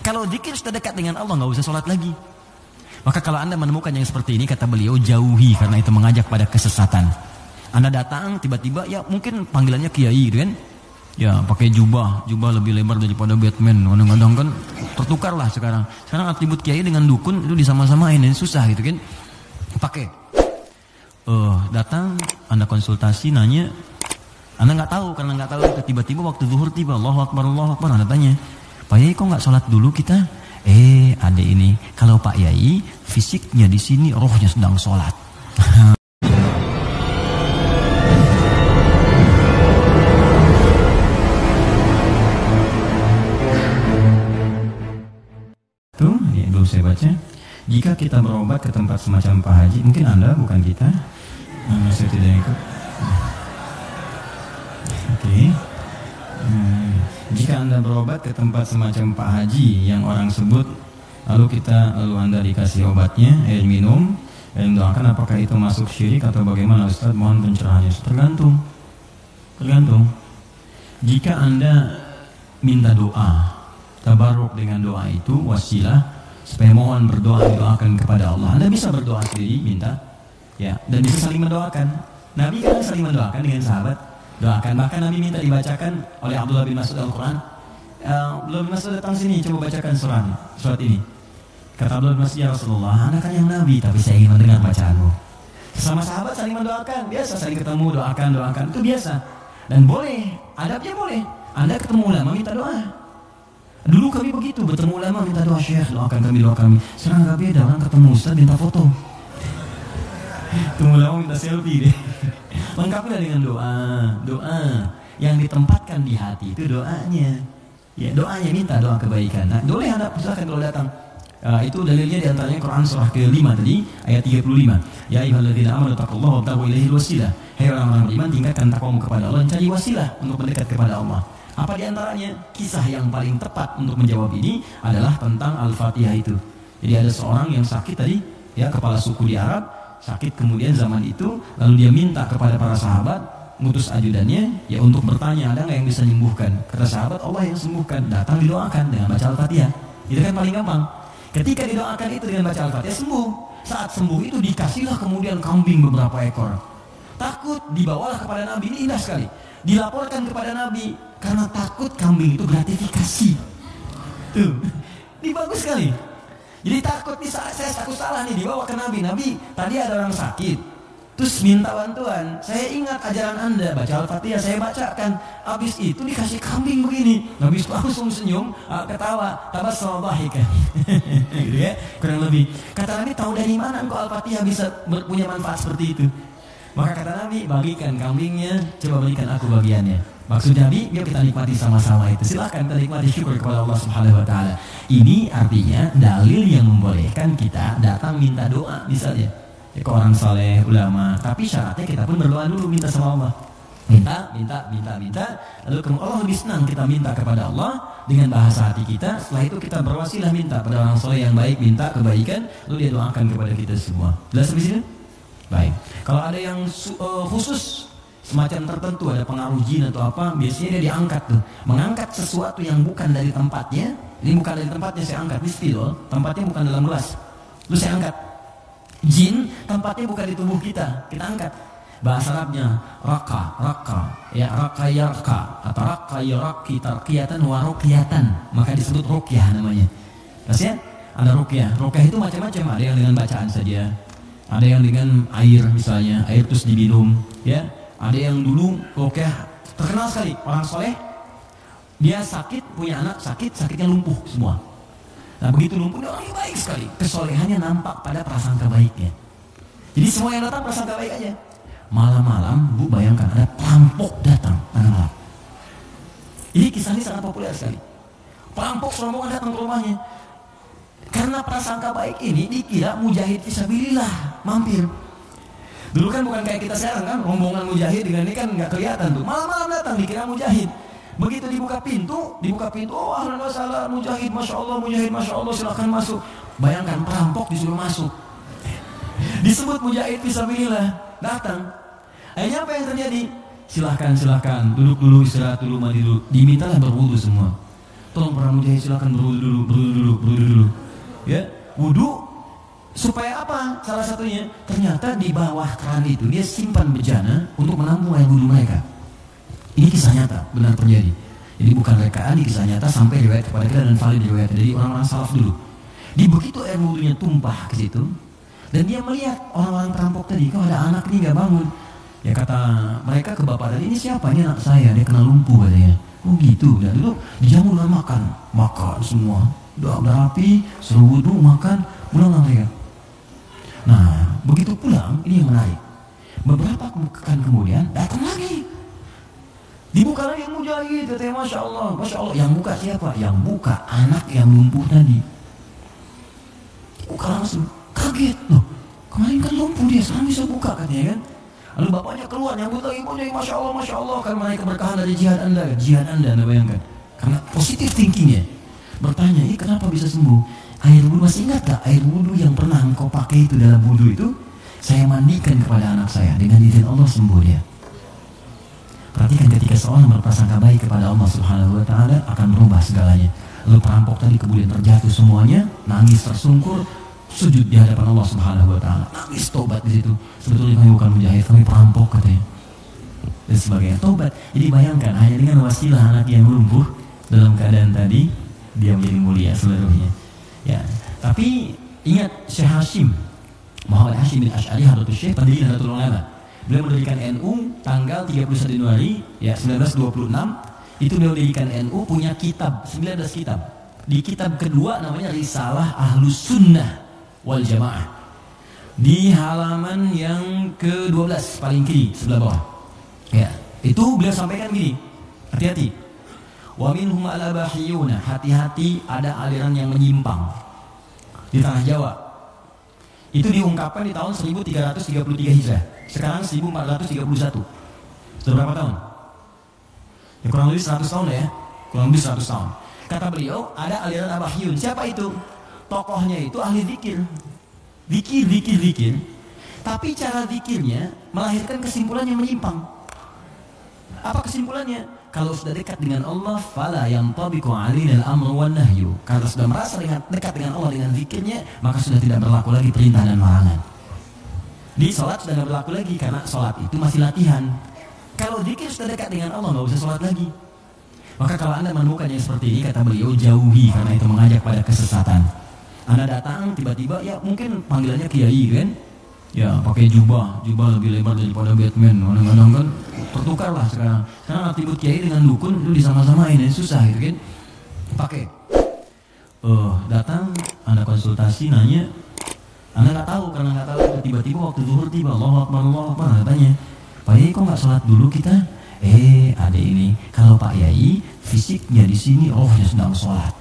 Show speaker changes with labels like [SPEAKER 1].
[SPEAKER 1] Kalau zikir sudah dekat dengan Allah, nggak usah sholat lagi. Maka kalau Anda menemukan yang seperti ini, kata beliau, jauhi, karena itu mengajak pada kesesatan. Anda datang tiba-tiba, ya mungkin panggilannya kiai gitu kan, ya pakai jubah lebih lebar daripada Batman. Kadang-kadang kan tertukar lah sekarang. Sekarang atribut kiai dengan dukun itu disama-samain, ini susah gitu kan. Pakai datang, Anda konsultasi, nanya, Anda nggak tahu, karena nggak tahu, tiba-tiba waktu zuhur tiba, Allahu Akbar, Anda tanya, Pak Yai kok nggak sholat dulu kita? Ada ini. Kalau Pak Yai fisiknya di sini, rohnya sedang sholat. Tuh, ya, dulu saya baca. Jika kita berobat ke tempat semacam Pak Haji, mungkin Anda bukan kita. Saya tidak ikut. Oke. Jika Anda berobat ke tempat semacam Pak Haji yang orang sebut, lalu Anda dikasih obatnya, air minum, dan doakan, apakah itu masuk syirik atau bagaimana Ustaz? Mohon pencerahannya. Tergantung. Jika Anda minta doa, tabarruk dengan doa itu wasilah supaya mohon berdoa, doakan kepada Allah. Anda bisa berdoa sendiri, minta, ya, dan bisa saling mendoakan. Nabi kan saling mendoakan dengan sahabat. Doakan, bahkan Nabi minta dibacakan oleh Abdullah bin Mas'ud Al-Quran. Abdullah bin Mas'ud datang sini, coba bacakan surat ini. Kata Abdullah bin Mas'ud, ya Rasulullah, Anda kan yang Nabi, tapi saya ingin mendengar bacaanmu. Sama sahabat saling mendoakan, biasa saling ketemu, doakan, itu biasa. Dan boleh, adabnya boleh. Anda ketemu ulama, minta doa. Dulu kami begitu, bertemu ulama, minta doa, Syekh, doakan kami. Sekarang gak beda, orang ketemu Ustaz, minta foto. Ketemu ulama, minta selfie deh. Lengkapnya dengan doa yang ditempatkan di hati, itu doanya. Ya, doanya, minta doa kebaikan. Nah, boleh Anda silakan kalau datang. Itu dalilnya diantaranya Quran surah ke-5 tadi, ayat 35. Ya ayyuhalladzina amanu taqullaha wabtaghu ilaihil wasilah. Hai orang-orang beriman, tingkatkan takwamu kepada Allah dan cari wasilah untuk mendekat kepada Allah. Apa diantaranya? Kisah yang paling tepat untuk menjawab ini adalah tentang Al-Fatihah itu. Jadi ada seorang yang sakit tadi, ya, kepala suku di Arab, sakit kemudian zaman itu, lalu dia minta kepada para sahabat, ngutus ajudannya, ya, untuk bertanya, ada nggak yang bisa menyembuhkan? Kata sahabat, Allah yang sembuhkan. Datang didoakan dengan baca Al-Fatihah. Itu kan paling gampang. Ketika didoakan itu dengan baca Al-Fatihah, sembuh. Saat sembuh itu dikasihlah kemudian kambing beberapa ekor. Takut, dibawalah kepada Nabi, ini indah sekali. Dilaporkan kepada Nabi, karena takut kambing itu gratifikasi. Tuh, ini bagus sekali. Jadi takut nih, saya takut salah nih, dibawa ke Nabi. Nabi, tadi ada orang sakit, terus minta bantuan. Saya ingat ajaran Anda, baca Al-Fatihah, saya bacakan. Habis itu dikasih kambing begini. Nabi langsung senyum, ketawa, tabassum dhahikan. Gitu ya, kurang lebih. Kata Nabi, tahu dari mana engkau Al-Fatihah bisa punya manfaat seperti itu? Maka kata Nabi, bagikan kambingnya, coba berikan aku bagiannya. Maksud Nabi, yuk kita nikmati sama-sama itu. Silakan kita nikmati, syukur kepada Allah Subhanahu wa Ta'ala. Ini artinya dalil yang membolehkan kita datang minta doa, misalnya ya, ke orang saleh, ulama. Tapi syaratnya kita pun berdoa dulu, minta sama Allah. Minta. Lalu Allah lebih senang kita minta kepada Allah dengan bahasa hati kita. Setelah itu kita berwasilah minta pada orang saleh yang baik, minta kebaikan, lalu dia doakan kepada kita semua. Jelas di sini? Baik. Kalau ada yang khusus semacam tertentu, ada pengaruh jin atau apa, biasanya dia diangkat tuh, mengangkat sesuatu yang bukan dari tempatnya. Ini bukan dari tempatnya, saya angkat, ini spidol, tempatnya bukan dalam gelas, lalu saya angkat. Jin tempatnya bukan di tubuh kita angkat. Bahasa Arabnya raka, ya, raka yarka atau raka yaraki tarqiyatan wa ruqyatan, maka disebut ruqyah namanya. Maksudnya ada ruqyah itu macam-macam, ada yang dengan bacaan saja, ada yang dengan air, misalnya air terus diminum, ya. Ada yang dulu ruqyah terkenal sekali, orang soleh, dia sakit, punya anak sakitnya lumpuh semua. Nah begitu lumpuh, dia orang yang baik sekali, kesolehannya nampak pada prasangka baiknya. Jadi semua yang datang prasangka baik aja. Malam-malam, Bu, bayangkan ada perampok datang malam-malam. Ini kisah ini sangat populer sekali. Perampok serombongan datang ke rumahnya. Karena prasangka baik ini dikira mujahid fisabilillah mampir. Dulu kan bukan kayak kita sekarang kan, rombongan mujahid dengan ini kan nggak kelihatan tuh. Malam-malam datang dikira mujahid. Begitu dibuka pintu, oh ahlan wa sahlan mujahid, masya Allah, silakan masuk. Bayangkan perampok disuruh masuk. Disebut mujahid fisabilillah, datang. Akhirnya apa yang terjadi? Silahkan, duduk dulu, istirahat dulu, mandi dulu. Dimintalah berwudu semua. tolong para mujahid silakan berwudu dulu. Ya, wudu supaya apa? Salah satunya ternyata di bawah keran itu dia simpan bejana untuk menampung air wudu mereka. Ini kisah nyata, benar terjadi. Jadi bukan rekaan, ini kisah nyata sampai riwayat kepada kita dan valid riwayat dari orang-orang salaf dulu. Di begitu air wudunya tumpah ke situ dan dia melihat orang-orang perampok tadi, kok ada anak ini nggak bangun. Ya kata mereka ke bapak tadi, ini siapa? Ini anak saya, dia kena lumpuh katanya. Oh gitu, dan itu dijamu dengan makan semua. Udah rapi, suruh wudu, makan, pulang mereka. Nah, begitu pulang, ini yang menarik. Beberapa pekan kemudian datang lagi. Dibuka lagi yang mujahid, katanya Masya Allah. Yang buka siapa? Yang buka anak yang lumpuh tadi. Buka langsung, kaget loh. Kemarin kan lumpuh dia, sekarang bisa buka katanya kan. Lalu bapaknya keluar nyambut lagi, Masya Allah, karena mereka berkahan dari jihad anda bayangkan. Karena positif thinkingnya. Bertanya, ini kenapa bisa sembuh? Air wudhu, masih ingat gak air wudhu yang pernah engkau pakai itu dalam wudhu itu? Saya mandikan kepada anak saya, dengan izin Allah sembuh dia. Perhatikan ketika seorang berprasangka baik kepada Allah Subhanahu wa Ta'ala akan berubah segalanya. Lalu perampok tadi kemudian terjatuh semuanya, nangis tersungkur, sujud di hadapan Allah Subhanahu wa Ta'ala, nangis tobat di situ. Sebetulnya kami bukan mujahid, kami perampok katanya. Dan sebagainya, tobat. Jadi bayangkan hanya dengan wasilah anak yang lumpuh dalam keadaan tadi dia menjadi mulia seluruhnya. Ya, tapi ingat Syekh Hashim Muhammad Hashim bin Asy'ari Hadratus Syekh, pendiri Nahdlatul Ulama. Beliau mendirikan NU tanggal 31 Januari ya 1926. Itu beliau mendirikan NU, punya kitab 19 kitab. Di kitab kedua namanya Risalah Ahlus Sunnah wal Jamaah. Di halaman yang ke-12 paling kiri sebelah bawah. Ya, itu beliau sampaikan gini. Hati-hati. Wa minhum al-abahiyuna, hati-hati ada aliran yang menyimpang di tanah Jawa. Itu diungkapkan di tahun 1333 Hijrah. Sekarang 1431. Sudah berapa tahun? Ya kurang lebih 100 tahun ya. Kurang lebih 100 tahun. Kata beliau, ada aliran abahiyun. Siapa itu? Tokohnya itu ahli zikir. Zikir. Tapi cara zikirnya melahirkan kesimpulan yang menyimpang. Apa kesimpulannya? Kalau sudah dekat dengan Allah, fala yantabiqu alaina al-amru wan nahyu. Kalau sudah merasa dekat dengan Allah dengan zikirnya, maka sudah tidak berlaku lagi perintah dan larangan. Di salat sudah tidak berlaku lagi karena salat itu masih latihan. Kalau zikir sudah dekat dengan Allah, nggak usah salat lagi. Maka kalau Anda menemukannya seperti ini, kata beliau, jauhi, karena itu mengajak pada kesesatan. Anda datang tiba-tiba, ya mungkin panggilannya kiai kan, ya pakai jubah lebih lebar daripada Batman, kadang-kadang kan tertukar lah sekarang atribut kiai dengan dukun itu disama-samain, susah gitu kan. Pakai datang Anda konsultasi, nanya, Anda nggak tahu, karena nggak tahu, tiba-tiba waktu zuhur tiba, Allahu Akbar, tanya, Pak Yai kok nggak sholat dulu kita? Ada ini, kalau Pak Yai fisiknya di sini, rohnya sedang sholat.